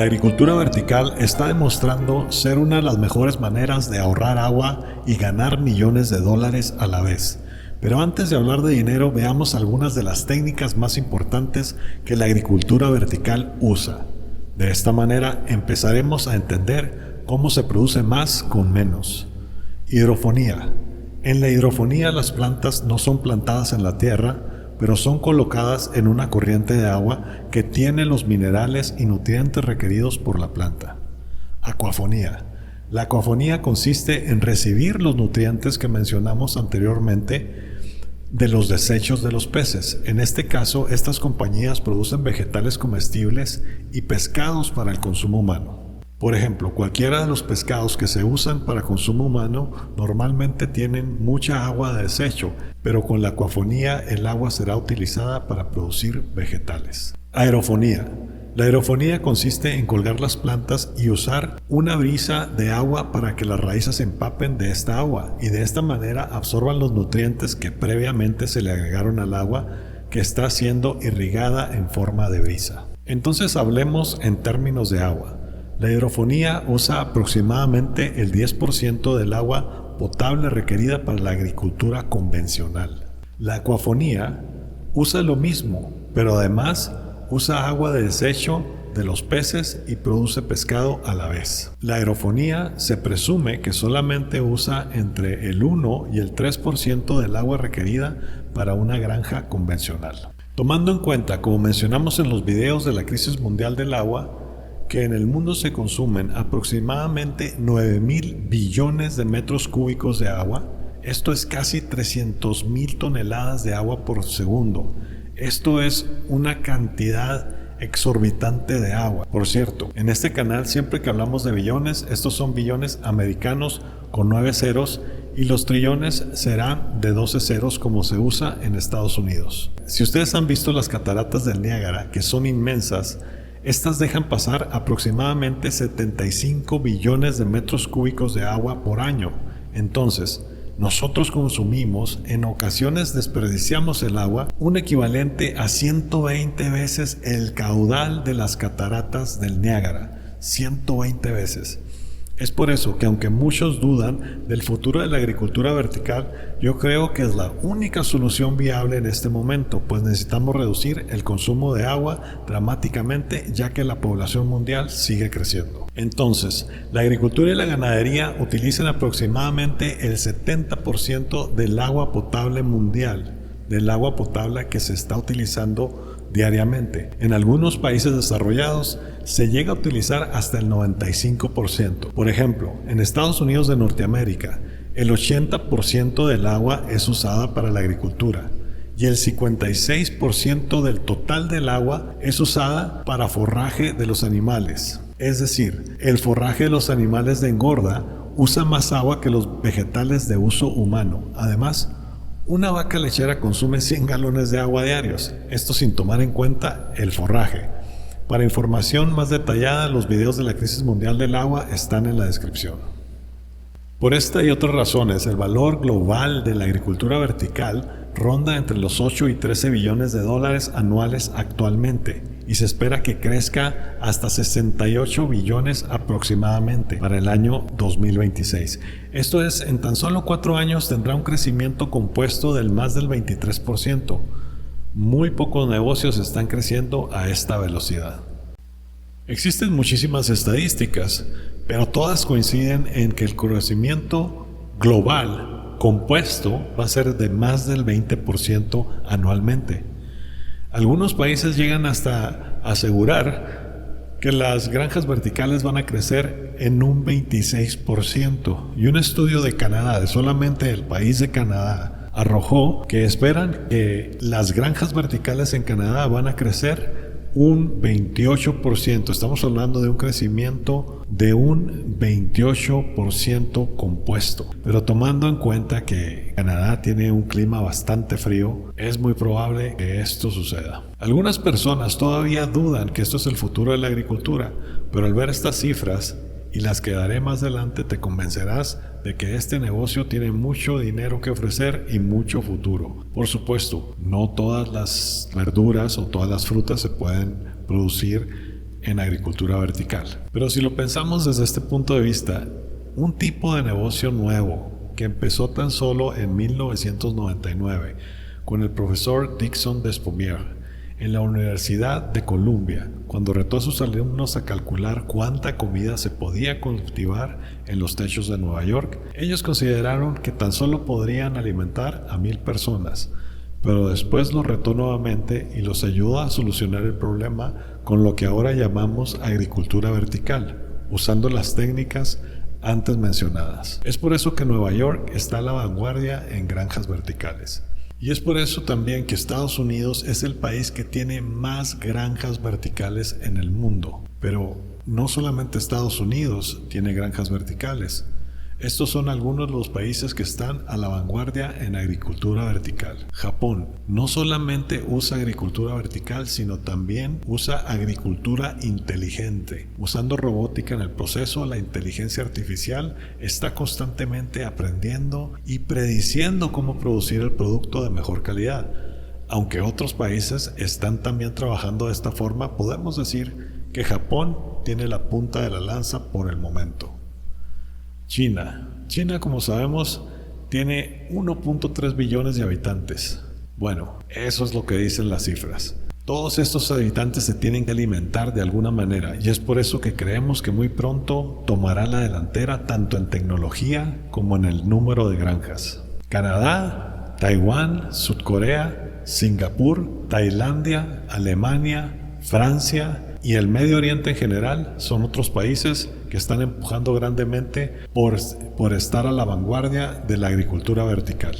La agricultura vertical está demostrando ser una de las mejores maneras de ahorrar agua y ganar millones de dólares a la vez. Pero antes de hablar de dinero, veamos algunas de las técnicas más importantes que la agricultura vertical usa. De esta manera empezaremos a entender cómo se produce más con menos. Hidrofonía. En la hidrofonía las plantas no son plantadas en la tierra, pero son colocadas en una corriente de agua que tiene los minerales y nutrientes requeridos por la planta. Acuafonía. La acuafonía consiste en recibir los nutrientes que mencionamos anteriormente de los desechos de los peces. En este caso, estas compañías producen vegetales comestibles y pescados para el consumo humano. Por ejemplo, cualquiera de los pescados que se usan para consumo humano normalmente tienen mucha agua de desecho, pero con la acuafonía el agua será utilizada para producir vegetales. Aerofonía. La aerofonía consiste en colgar las plantas y usar una brisa de agua para que las raíces se empapen de esta agua y de esta manera absorban los nutrientes que previamente se le agregaron al agua que está siendo irrigada en forma de brisa. Entonces hablemos en términos de agua. La hidrofonía usa aproximadamente el 10% del agua potable requerida para la agricultura convencional. La acuafonía usa lo mismo, pero además usa agua de desecho de los peces y produce pescado a la vez. La aerofonía se presume que solamente usa entre el 1 y el 3% del agua requerida para una granja convencional. Tomando en cuenta, como mencionamos en los videos de la crisis mundial del agua, que en el mundo se consumen aproximadamente 9.000 billones de metros cúbicos de agua. Esto es casi 300.000 toneladas de agua por segundo. Esto es una cantidad exorbitante de agua. Por cierto, en este canal siempre que hablamos de billones, estos son billones americanos con 9 ceros y los trillones serán de 12 ceros como se usa en Estados Unidos. Si ustedes han visto las cataratas del Niágara, que son inmensas, estas dejan pasar aproximadamente 75 billones de metros cúbicos de agua por año. Entonces, nosotros consumimos, en ocasiones desperdiciamos el agua, un equivalente a 120 veces el caudal de las cataratas del Niágara. 120 veces. Es por eso que aunque muchos dudan del futuro de la agricultura vertical, yo creo que es la única solución viable en este momento, pues necesitamos reducir el consumo de agua dramáticamente ya que la población mundial sigue creciendo. Entonces, la agricultura y la ganadería utilizan aproximadamente el 70% del agua potable mundial, del agua potable que se está utilizando diariamente. En algunos países desarrollados se llega a utilizar hasta el 95%. Por ejemplo, en Estados Unidos de Norteamérica, el 80% del agua es usada para la agricultura y el 56% del total del agua es usada para forraje de los animales. Es decir, el forraje de los animales de engorda usa más agua que los vegetales de uso humano. Además, una vaca lechera consume 100 galones de agua diarios, esto sin tomar en cuenta el forraje. Para información más detallada, los videos de la crisis mundial del agua están en la descripción. Por esta y otras razones, el valor global de la agricultura vertical ronda entre los 8 y 13 billones de dólares anuales actualmente y se espera que crezca hasta 68 billones aproximadamente para el año 2026. Esto es, en tan solo 4 años tendrá un crecimiento compuesto del más del 23%. Muy pocos negocios están creciendo a esta velocidad. Existen muchísimas estadísticas, pero todas coinciden en que el crecimiento global compuesto va a ser de más del 20% anualmente. Algunos países llegan hasta asegurar que las granjas verticales van a crecer en un 26%. Y un estudio de Canadá, de solamente el país de Canadá, arrojó que esperan que las granjas verticales en Canadá van a crecer un 28%. Estamos hablando de un crecimiento de un 28% compuesto. Pero tomando en cuenta que Canadá tiene un clima bastante frío, es muy probable que esto suceda. Algunas personas todavía dudan que esto es el futuro de la agricultura, pero al ver estas cifras y las que daré más adelante te convencerás de que este negocio tiene mucho dinero que ofrecer y mucho futuro. Por supuesto, no todas las verduras o todas las frutas se pueden producir en agricultura vertical. Pero si lo pensamos desde este punto de vista, un tipo de negocio nuevo que empezó tan solo en 1999 con el profesor Dixon Despomier en la Universidad de Columbia, cuando retó a sus alumnos a calcular cuánta comida se podía cultivar en los techos de Nueva York, ellos consideraron que tan solo podrían alimentar a 1,000 personas, pero después los retó nuevamente y los ayudó a solucionar el problema con lo que ahora llamamos agricultura vertical, usando las técnicas antes mencionadas. Es por eso que Nueva York está a la vanguardia en granjas verticales. Y es por eso también que Estados Unidos es el país que tiene más granjas verticales en el mundo. Pero no solamente Estados Unidos tiene granjas verticales. Estos son algunos de los países que están a la vanguardia en agricultura vertical. Japón no solamente usa agricultura vertical, sino también usa agricultura inteligente. Usando robótica en el proceso, la inteligencia artificial está constantemente aprendiendo y prediciendo cómo producir el producto de mejor calidad. Aunque otros países están también trabajando de esta forma, podemos decir que Japón tiene la punta de la lanza por el momento. China, como sabemos, tiene 1.3 billones de habitantes. Bueno, eso es lo que dicen las cifras. Todos estos habitantes se tienen que alimentar de alguna manera y es por eso que creemos que muy pronto tomará la delantera tanto en tecnología como en el número de granjas. Canadá, Taiwán, Sudcorea, Singapur, Tailandia, Alemania, Francia y el Medio Oriente en general son otros países que están empujando grandemente por estar a la vanguardia de la agricultura vertical.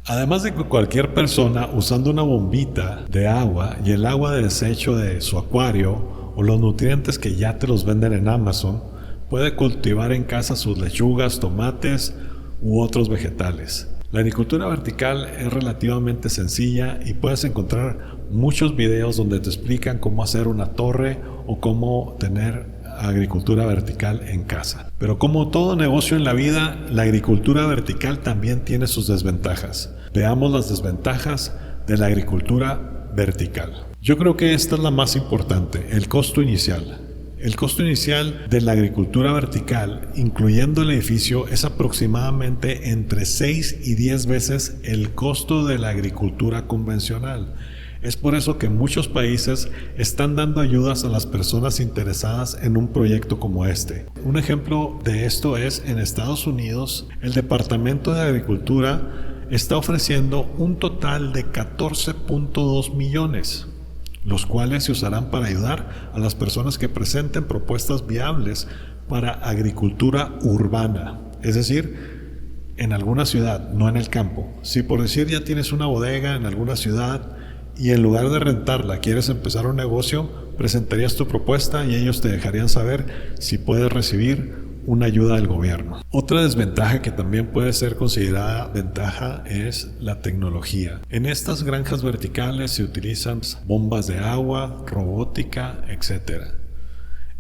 Además de que cualquier persona usando una bombita de agua y el agua de desecho de su acuario o los nutrientes que ya te los venden en Amazon, puede cultivar en casa sus lechugas, tomates u otros vegetales. La agricultura vertical es relativamente sencilla y puedes encontrar muchos videos donde te explican cómo hacer una torre o cómo tener agricultura vertical en casa. Pero como todo negocio en la vida, la agricultura vertical también tiene sus desventajas. Veamos las desventajas de la agricultura vertical. Yo creo que esta es la más importante, el costo inicial. El costo inicial de la agricultura vertical, incluyendo el edificio, es aproximadamente entre 6 y 10 veces el costo de la agricultura convencional. Es por eso que muchos países están dando ayudas a las personas interesadas en un proyecto como este. Un ejemplo de esto es en Estados Unidos, el Departamento de Agricultura está ofreciendo un total de 14.2 millones, los cuales se usarán para ayudar a las personas que presenten propuestas viables para agricultura urbana, es decir, en alguna ciudad, no en el campo. Si por decir ya tienes una bodega en alguna ciudad y en lugar de rentarla quieres empezar un negocio, presentarías tu propuesta y ellos te dejarían saber si puedes recibir una ayuda del gobierno. Otra desventaja que también puede ser considerada ventaja es la tecnología. En estas granjas verticales se utilizan bombas de agua, robótica, etc.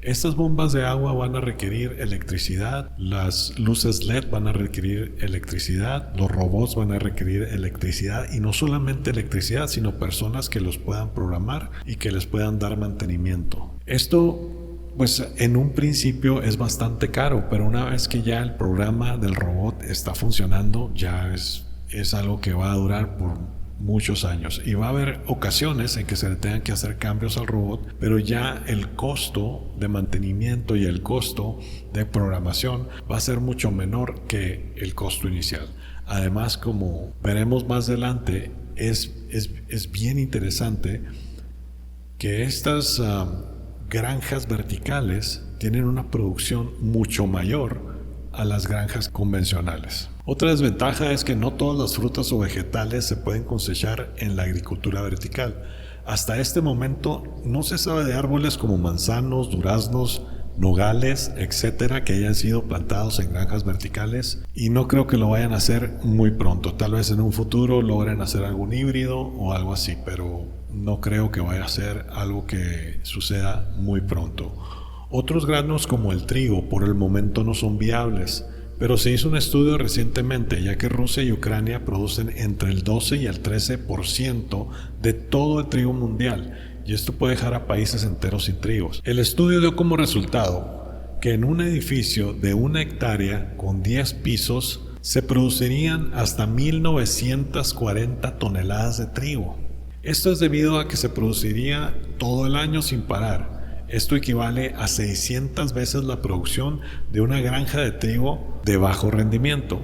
Estas bombas de agua van a requerir electricidad, las luces LED van a requerir electricidad, los robots van a requerir electricidad y no solamente electricidad, sino personas que los puedan programar y que les puedan dar mantenimiento. Esto, pues en un principio es bastante caro, pero una vez que ya el programa del robot está funcionando, ya es algo que va a durar por muchos años y va a haber ocasiones en que se le tengan que hacer cambios al robot, pero ya el costo de mantenimiento y el costo de programación va a ser mucho menor que el costo inicial. Además, como veremos más adelante, es bien interesante que estas granjas verticales tienen una producción mucho mayor a las granjas convencionales. Otra desventaja es que no todas las frutas o vegetales se pueden cosechar en la agricultura vertical. Hasta este momento no se sabe de árboles como manzanos, duraznos, nogales, etcétera, que hayan sido plantados en granjas verticales y no creo que lo vayan a hacer muy pronto. Tal vez en un futuro logren hacer algún híbrido o algo así, pero no creo que vaya a ser algo que suceda muy pronto. Otros granos como el trigo por el momento no son viables, pero se hizo un estudio recientemente ya que Rusia y Ucrania producen entre el 12 y el 13% de todo el trigo mundial y esto puede dejar a países enteros sin trigos. El estudio dio como resultado que en un edificio de 1 hectárea con 10 pisos se producirían hasta 1940 toneladas de trigo. Esto es debido a que se produciría todo el año sin parar. Esto equivale a 600 veces la producción de una granja de trigo de bajo rendimiento.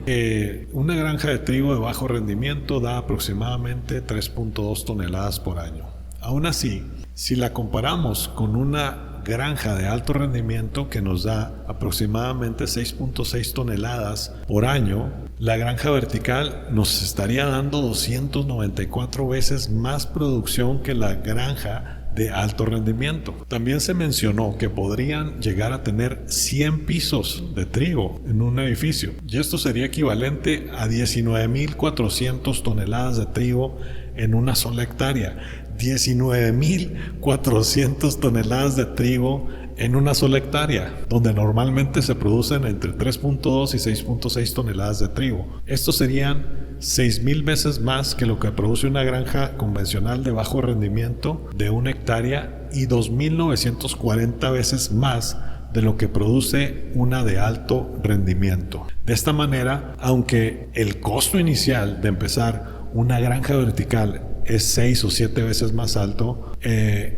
Una granja de trigo de bajo rendimiento da aproximadamente 3.2 toneladas por año. Aún así, si la comparamos con una granja de alto rendimiento que nos da aproximadamente 6.6 toneladas por año, la granja vertical nos estaría dando 294 veces más producción que la granja de alto rendimiento. También se mencionó que podrían llegar a tener 100 pisos de trigo en un edificio, y esto sería equivalente a 19.400 toneladas de trigo en una sola hectárea. 19.400 toneladas de trigo en una sola hectárea, donde normalmente se producen entre 3.2 y 6.6 toneladas de trigo. Estos serían 6.000 veces más que lo que produce una granja convencional de bajo rendimiento de 1 hectárea y 2.940 veces más de lo que produce una de alto rendimiento. De esta manera, aunque el costo inicial de empezar una granja vertical es 6 o 7 veces más alto,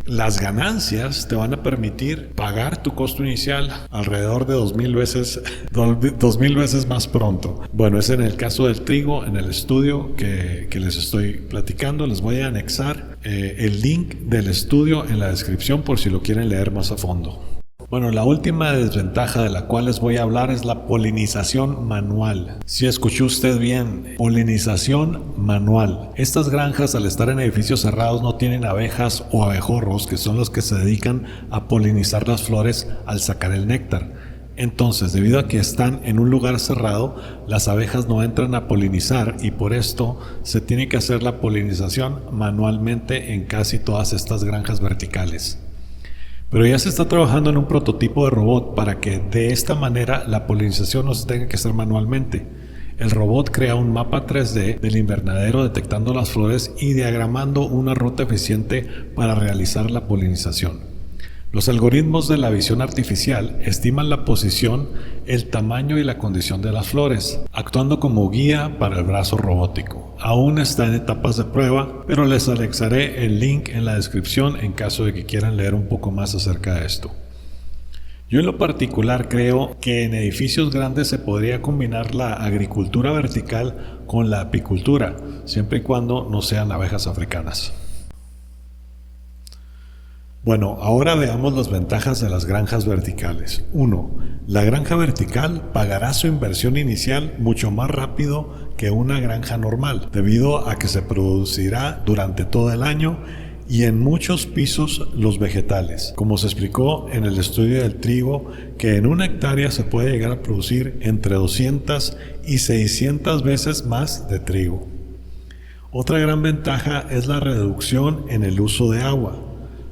las ganancias te van a permitir pagar tu costo inicial alrededor de 2.000 veces más pronto. Bueno, es en el caso del trigo. En el estudio que les estoy platicando, les voy a anexar el link del estudio en la descripción por si lo quieren leer más a fondo. Bueno, la última desventaja de la cual les voy a hablar es la polinización manual. Si escuchó usted bien, polinización manual. Estas granjas, al estar en edificios cerrados, no tienen abejas o abejorros, que son los que se dedican a polinizar las flores al sacar el néctar. Entonces, debido a que están en un lugar cerrado, las abejas no entran a polinizar, y por esto se tiene que hacer la polinización manualmente en casi todas estas granjas verticales. Pero ya se está trabajando en un prototipo de robot para que de esta manera la polinización no se tenga que hacer manualmente. El robot crea un mapa 3D del invernadero detectando las flores y diagramando una ruta eficiente para realizar la polinización. Los algoritmos de la visión artificial estiman la posición, el tamaño y la condición de las flores, actuando como guía para el brazo robótico. Aún está en etapas de prueba, pero les anexaré el link en la descripción en caso de que quieran leer un poco más acerca de esto. Yo en lo particular creo que en edificios grandes se podría combinar la agricultura vertical con la apicultura, siempre y cuando no sean abejas africanas. Bueno, ahora veamos las ventajas de las granjas verticales. 1. La granja vertical pagará su inversión inicial mucho más rápido que una granja normal, debido a que se producirá durante todo el año y en muchos pisos los vegetales. Como se explicó en el estudio del trigo, que en 1 hectárea se puede llegar a producir entre 200 y 600 veces más de trigo. Otra gran ventaja es la reducción en el uso de agua.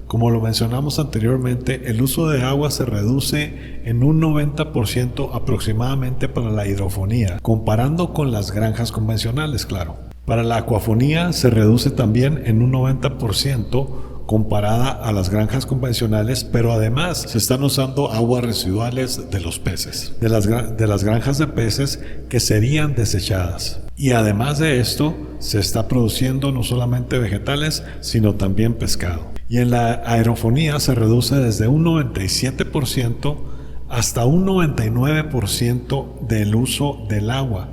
Como lo mencionamos anteriormente, el uso de agua se reduce en un 90% aproximadamente para la hidrofonía, comparando con las granjas convencionales, claro. Para la acuafonía se reduce también en un 90% comparada a las granjas convencionales, pero además se están usando aguas residuales de los peces, de las granjas de peces que serían desechadas. Y además de esto, se está produciendo no solamente vegetales, sino también pescado. Y en la aerofonía se reduce desde un 97% hasta un 99% del uso del agua,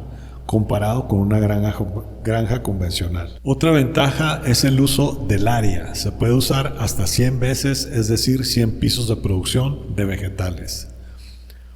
comparado con una granja convencional. Otra ventaja es el uso del área. Se puede usar hasta 100 veces, es decir, 100 pisos de producción de vegetales.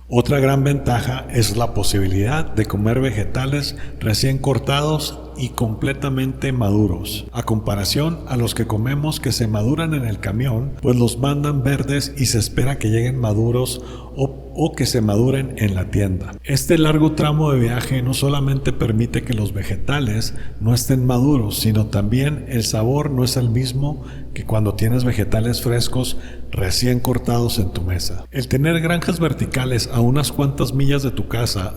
Otra gran ventaja es la posibilidad de comer vegetales recién cortados y completamente maduros, a comparación a los que comemos que se maduran en el camión, pues los mandan verdes y se espera que lleguen maduros o que se maduren en la tienda. Este largo tramo de viaje no solamente permite que los vegetales no estén maduros, sino también el sabor no es el mismo que cuando tienes vegetales frescos recién cortados en tu mesa. El tener granjas verticales a unas cuantas millas de tu casa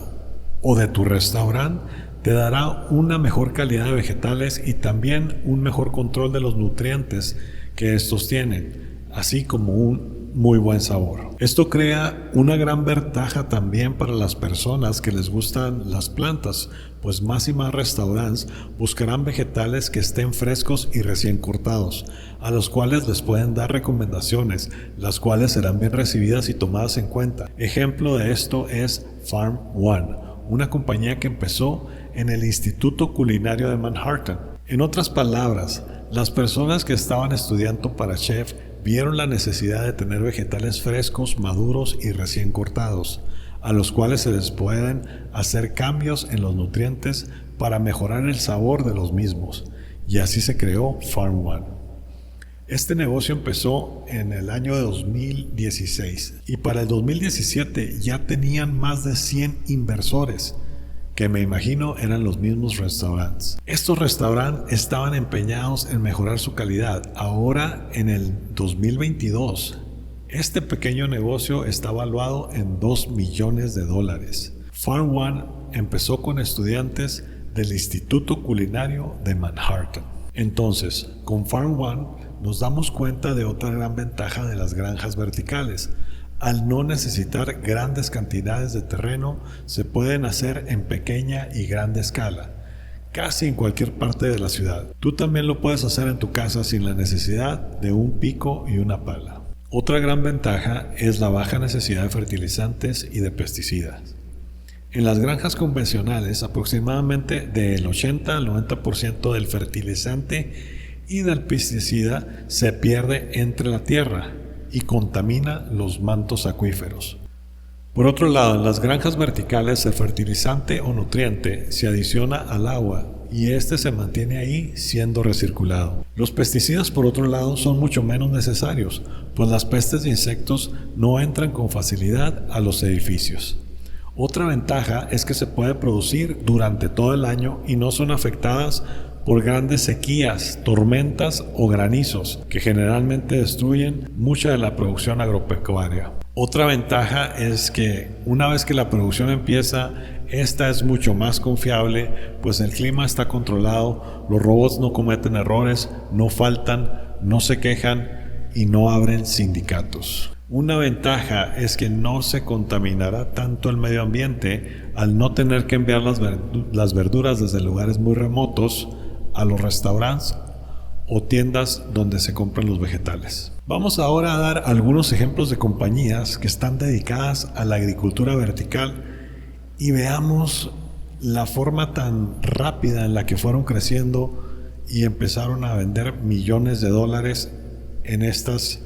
o de tu restaurante te dará una mejor calidad de vegetales y también un mejor control de los nutrientes que estos tienen, así como un muy buen sabor. Esto crea una gran ventaja también para las personas que les gustan las plantas, pues más y más restaurantes buscarán vegetales que estén frescos y recién cortados, a los cuales les pueden dar recomendaciones, las cuales serán bien recibidas y tomadas en cuenta. Ejemplo de esto es Farm One, una compañía que empezó en el Instituto Culinario de Manhattan. En otras palabras, las personas que estaban estudiando para chef vieron la necesidad de tener vegetales frescos, maduros y recién cortados, a los cuales se les pueden hacer cambios en los nutrientes para mejorar el sabor de los mismos, y así se creó Farm One. Este negocio empezó en el año de 2016 y para el 2017 ya tenían más de 100 inversores, que me imagino eran los mismos restaurantes. Estos restaurantes estaban empeñados en mejorar su calidad. Ahora, en el 2022, este pequeño negocio está valuado en $2 millones. Farm One empezó con estudiantes del Instituto Culinario de Manhattan. Entonces, con Farm One nos damos cuenta de otra gran ventaja de las granjas verticales. Al no necesitar grandes cantidades de terreno, se pueden hacer en pequeña y grande escala, casi en cualquier parte de la ciudad. Tú también lo puedes hacer en tu casa sin la necesidad de un pico y una pala. Otra gran ventaja es la baja necesidad de fertilizantes y de pesticidas. En las granjas convencionales, aproximadamente del 80 al 90% del fertilizante y del pesticida se pierde entre la tierra y contamina los mantos acuíferos. Por otro lado, en las granjas verticales el fertilizante o nutriente se adiciona al agua y este se mantiene ahí siendo recirculado. Los pesticidas, por otro lado, son mucho menos necesarios, pues las pestes de insectos no entran con facilidad a los edificios. Otra ventaja es que se puede producir durante todo el año y no son afectadas por grandes sequías, tormentas o granizos que generalmente destruyen mucha de la producción agropecuaria. Otra ventaja es que una vez que la producción empieza, esta es mucho más confiable, pues el clima está controlado, los robots no cometen errores, no faltan, no se quejan y no abren sindicatos. Una ventaja es que no se contaminará tanto el medio ambiente al no tener que enviar las verduras desde lugares muy remotos a los restaurantes o tiendas donde se compran los vegetales. Vamos ahora a dar algunos ejemplos de compañías que están dedicadas a la agricultura vertical y veamos la forma tan rápida en la que fueron creciendo y empezaron a vender millones de dólares en estas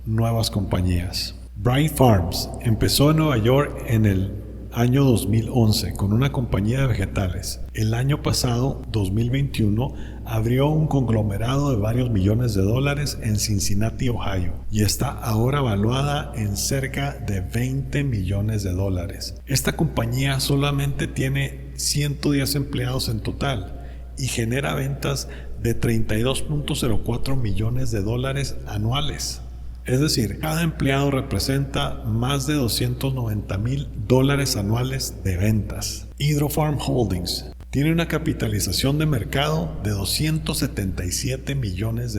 nuevas compañías. Bright Farms empezó en Nueva York en el año 2011 con una compañía de vegetales. El año pasado, 2021, abrió un conglomerado de varios millones de dólares en Cincinnati, Ohio, y está ahora valuada en cerca de 20 millones de dólares. Esta compañía solamente tiene 110 empleados en total y genera ventas de 32.04 millones de dólares anuales. Es decir, cada empleado representa más de $290,000 anuales de ventas. Hydrofarm Holdings tiene una capitalización de mercado de $277 millones.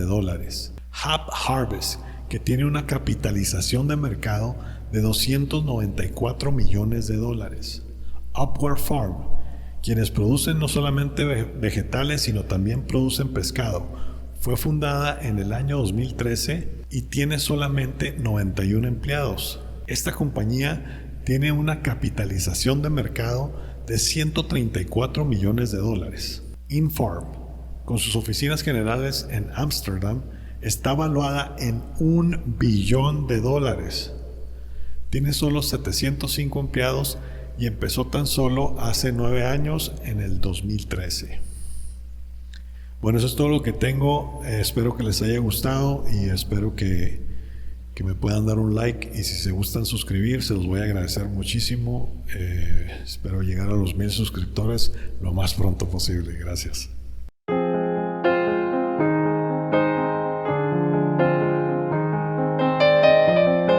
Hap Harvest, que tiene una capitalización de mercado de $294 millones. Upward Farm, quienes producen no solamente vegetales, sino también producen pescado. Fue fundada en el año 2013 y tiene solamente 91 empleados. Esta compañía tiene una capitalización de mercado de $134 millones. Infarm, con sus oficinas generales en Ámsterdam, está valuada en $1 billón. Tiene solo 705 empleados y empezó tan solo hace 9 años, en el 2013. Bueno, eso es todo lo que tengo. Espero que les haya gustado y espero que me puedan dar un like, y si se gustan suscribir, se los voy a agradecer muchísimo. Espero llegar a los 1000 suscriptores lo más pronto posible. Gracias.